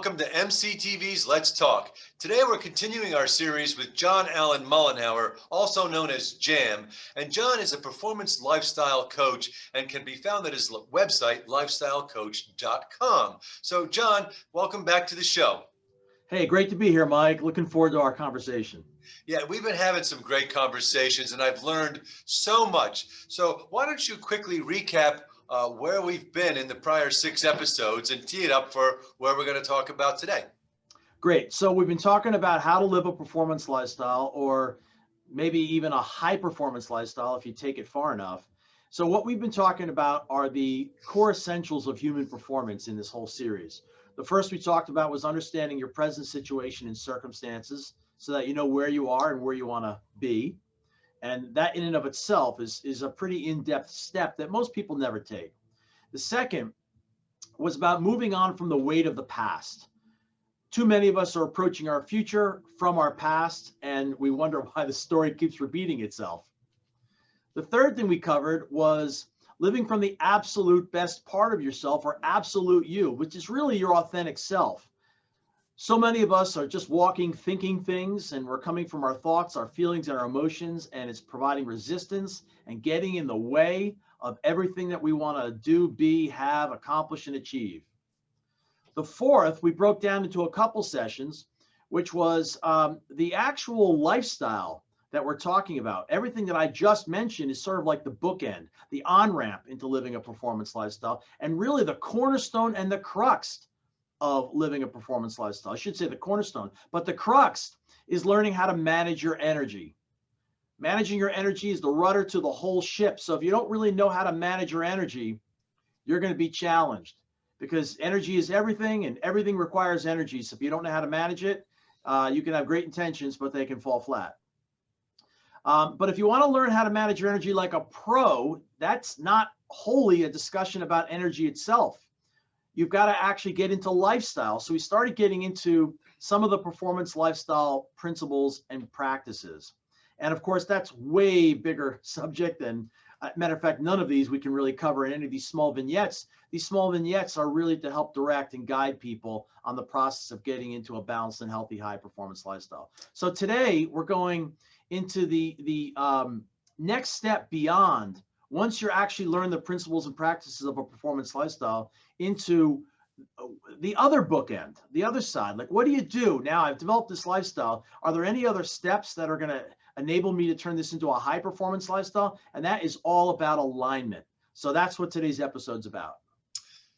welcome to MCTV's Let's Talk. Today we're continuing our series with John Allen Mollenhauer, also known as JAM. And John is a performance lifestyle coach and can be found at his website, lifestylecoach.com. So John, welcome back to the show. Hey, great to be here, Mike. Looking forward to our conversation. Yeah, we've been having some great conversations and I've learned so much. So why don't you quickly recap where we've been in the prior 6 episodes and tee it up for where we're going to talk about today. Great. So we've been talking about how to live a performance lifestyle, or maybe even a high performance lifestyle if you take it far enough. So what we've been talking about are the core essentials of human performance in this whole series. The first we talked about was understanding your present situation and circumstances so that you know where you are and where you want to be. And that in and of itself is a pretty in-depth step that most people never take. The second was about moving on from the weight of the past. Too many of us are approaching our future from our past, and we wonder why the story keeps repeating itself. The third thing we covered was living from the absolute best part of yourself, or absolute you, which is really your authentic self. So many of us are just walking, thinking things, and we're coming from our thoughts, our feelings, and our emotions, and it's providing resistance and getting in the way of everything that we want to do, be, have, accomplish, and achieve. The fourth, we broke down into a couple sessions, which was the actual lifestyle that we're talking about. Everything that I just mentioned is sort of like the bookend, the on-ramp into living a performance lifestyle, and really the cornerstone and the crux of living a performance lifestyle. I should say the cornerstone, but the crux is learning how to manage your energy. Managing your energy is the rudder to the whole ship. So if you don't really know how to manage your energy, you're going to be challenged, because energy is everything and everything requires energy. So if you don't know how to manage it, you can have great intentions, but they can fall flat. But if you want to learn how to manage your energy like a pro, that's not wholly a discussion about energy itself. You've got to actually get into lifestyle. So we started getting into some of the performance lifestyle principles and practices. And of course, that's way bigger subject. And matter of fact, none of these we can really cover in any of these small vignettes. These small vignettes are really to help direct and guide people on the process of getting into a balanced and healthy high performance lifestyle. So today we're going into the next step beyond, once you're actually learn the principles and practices of a performance lifestyle, into the other bookend, the other side. Like, what do you do now? I've developed this lifestyle. Are there any other steps that are going to enable me to turn this into a high performance lifestyle? And that is all about alignment. So that's what today's episode's about.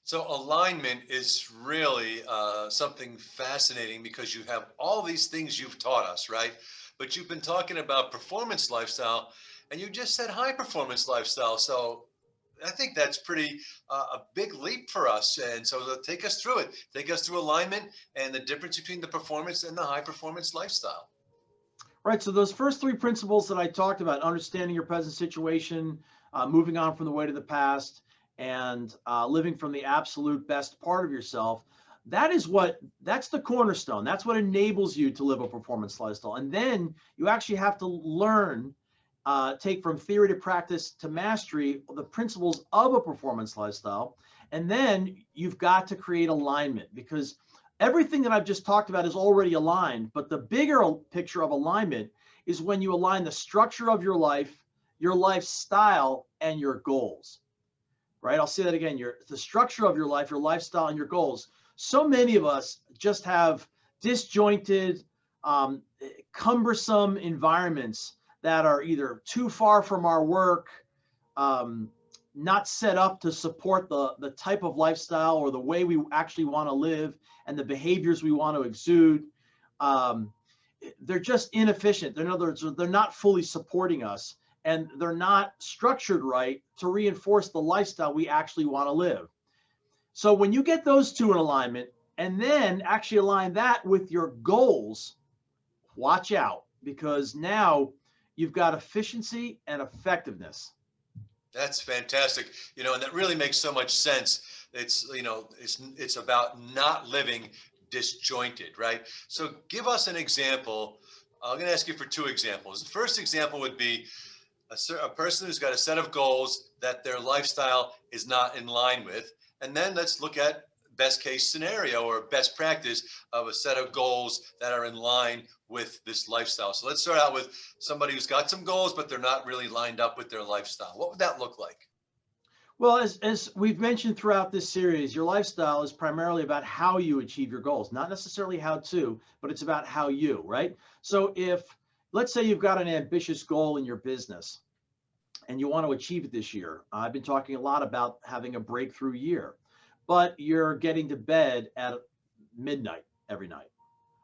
So alignment is really something fascinating, because you have all these things you've taught us, right? But you've been talking about performance lifestyle, and you just said high performance lifestyle. So I think that's pretty a big leap for us. And so take us through it. Take us through alignment and the difference between the performance and the high performance lifestyle. Right. So those first 3 principles that I talked about, understanding your present situation, moving on from the weight of the past, and living from the absolute best part of yourself, that's the cornerstone. That's what enables you to live a performance lifestyle. And then you actually have to learn, take from theory to practice to mastery, the principles of a performance lifestyle. And then you've got to create alignment, because everything that I've just talked about is already aligned. But the bigger picture of alignment is when you align the structure of your life, your lifestyle, and your goals. Right? I'll say that again. The structure of your life, your lifestyle, and your goals. So many of us just have disjointed, cumbersome environments that are either too far from our work, not set up to support the type of lifestyle or the way we actually want to live and the behaviors we want to exude. They're just inefficient. In other words, they're not fully supporting us, and they're not structured right to reinforce the lifestyle we actually want to live. So when you get those 2 in alignment, and then actually align that with your goals, watch out, because now you've got efficiency and effectiveness. That's fantastic. And that really makes so much sense. It's about not living disjointed, right? So give us an example. I'm going to ask you for 2 examples. The first example would be a person who's got a set of goals that their lifestyle is not in line with. And then let's look at best case scenario or best practice of a set of goals that are in line with this lifestyle. So let's start out with somebody who's got some goals, but they're not really lined up with their lifestyle. What would that look like? Well, as we've mentioned throughout this series, your lifestyle is primarily about how you achieve your goals, not necessarily how to, but it's about how you, right? So if, let's say you've got an ambitious goal in your business and you want to achieve it this year. I've been talking a lot about having a breakthrough year, but you're getting to bed at midnight every night.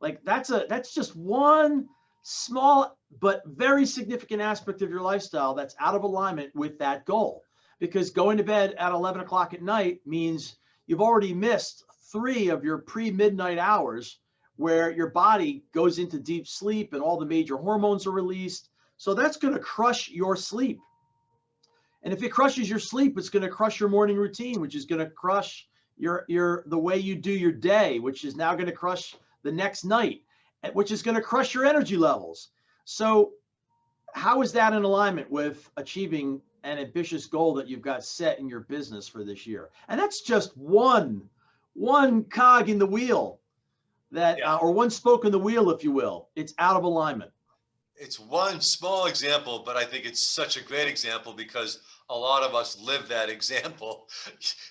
Like that's just one small but very significant aspect of your lifestyle that's out of alignment with that goal. Because going to bed at 11 o'clock at night means you've already missed 3 of your pre-midnight hours where your body goes into deep sleep and all the major hormones are released. So that's going to crush your sleep. And if it crushes your sleep, it's going to crush your morning routine, which is going to crush the way you do your day, which is now going to crush the next night, which is going to crush your energy levels. So how is that in alignment with achieving an ambitious goal that you've got set in your business for this year? And that's just one cog in the wheel that, Yeah. or one spoke in the wheel, if you will. It's out of alignment. It's one small example, but I think it's such a great example because a lot of us live that example.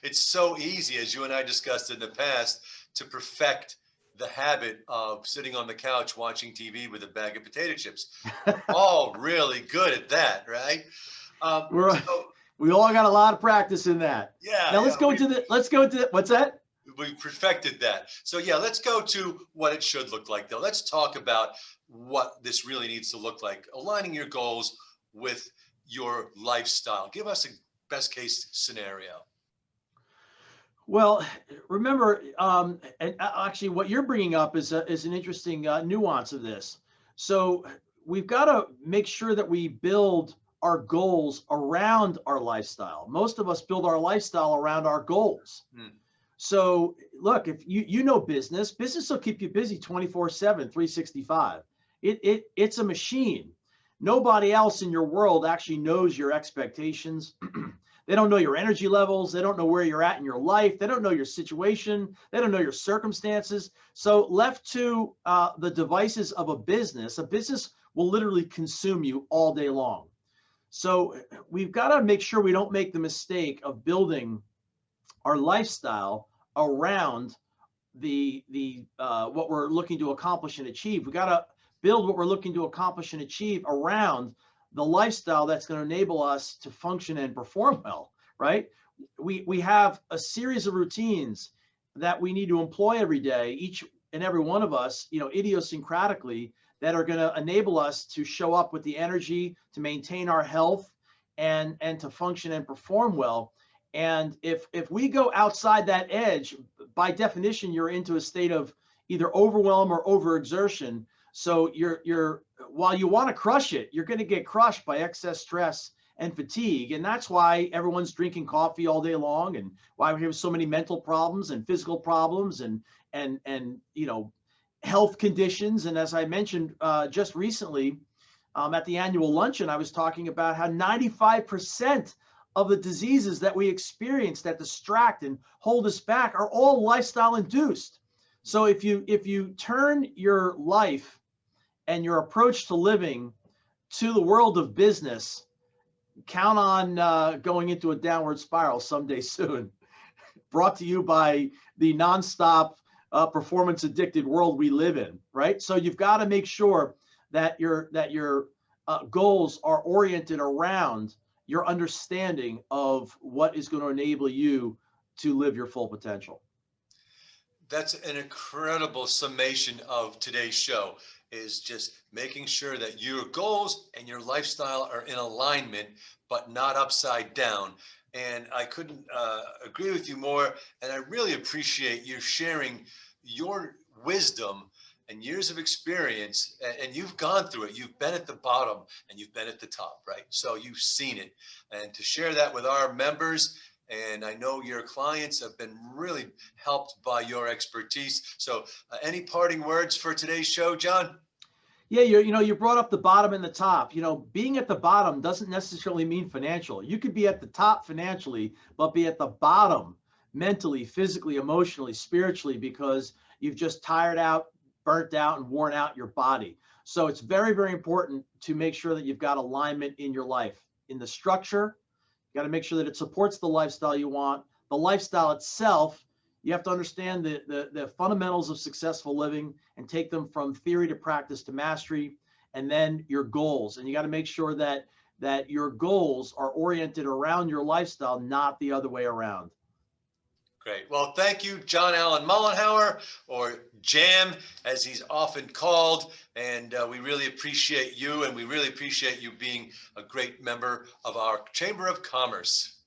It's so easy, as you and I discussed in the past, to perfect the habit of sitting on the couch watching TV with a bag of potato chips. We're all really good at that, right? We're So we all got a lot of practice in that. yeah, Now yeah, let's go into what's that? we perfected that. So yeah, let's go to what it should look like though. Let's talk about what this really needs to look like. Aligning your goals with your lifestyle. Give us a best case scenario. Well, remember, and actually, what you're bringing up is an interesting nuance of this. So we've got to make sure that we build our goals around our lifestyle. Most of us build our lifestyle around our goals. Hmm. So look, if you know business will keep you busy 24/7, 365. It's a machine. Nobody else in your world actually knows your expectations. They don't know your energy levels. They don't know where you're at in your life. They don't know your situation. They don't know your circumstances. So left to the devices of a business will literally consume you all day long. So we've got to make sure we don't make the mistake of building our lifestyle around the what we're looking to accomplish and achieve. We got to build what we're looking to accomplish and achieve around the lifestyle that's going to enable us to function and perform well, right? We have a series of routines that we need to employ every day, each and every one of us, idiosyncratically, that are going to enable us to show up with the energy to maintain our health and to function and perform well. And if we go outside that edge, by definition, you're into a state of either overwhelm or overexertion. So you're while you want to crush it, you're going to get crushed by excess stress and fatigue. And that's why everyone's drinking coffee all day long, and why we have so many mental problems and physical problems and health conditions. And as I mentioned just recently at the annual luncheon, I was talking about how 95% of the diseases that we experience that distract and hold us back are all lifestyle induced. So if you turn your life and your approach to living to the world of business, count on going into a downward spiral someday soon. Brought to you by the nonstop performance addicted world we live in, right? So you've got to make sure that your goals are oriented around your understanding of what is going to enable you to live your full potential. That's an incredible summation of today's show, is just making sure that your goals and your lifestyle are in alignment, but not upside down. And I couldn't agree with you more. And I really appreciate you sharing your wisdom and years of experience. And you've gone through it. You've been at the bottom and you've been at the top, right? So you've seen it. And to share that with our members, and I know your clients have been really helped by your expertise. So any parting words for today's show, John? Yeah, you brought up the bottom and the top. Being at the bottom doesn't necessarily mean financial. You could be at the top financially, but be at the bottom mentally, physically, emotionally, spiritually, because you've just tired out, burnt out, and worn out your body. So it's very, very important to make sure that you've got alignment in your life, in the structure. You got to make sure that it supports the lifestyle you want. The lifestyle itself, you have to understand the fundamentals of successful living and take them from theory to practice to mastery, and then your goals. And you got to make sure that your goals are oriented around your lifestyle, not the other way around. Great. Well, thank you, John Allen Mollenhauer, or Jam, as he's often called. And we really appreciate you, and we really appreciate you being a great member of our Chamber of Commerce.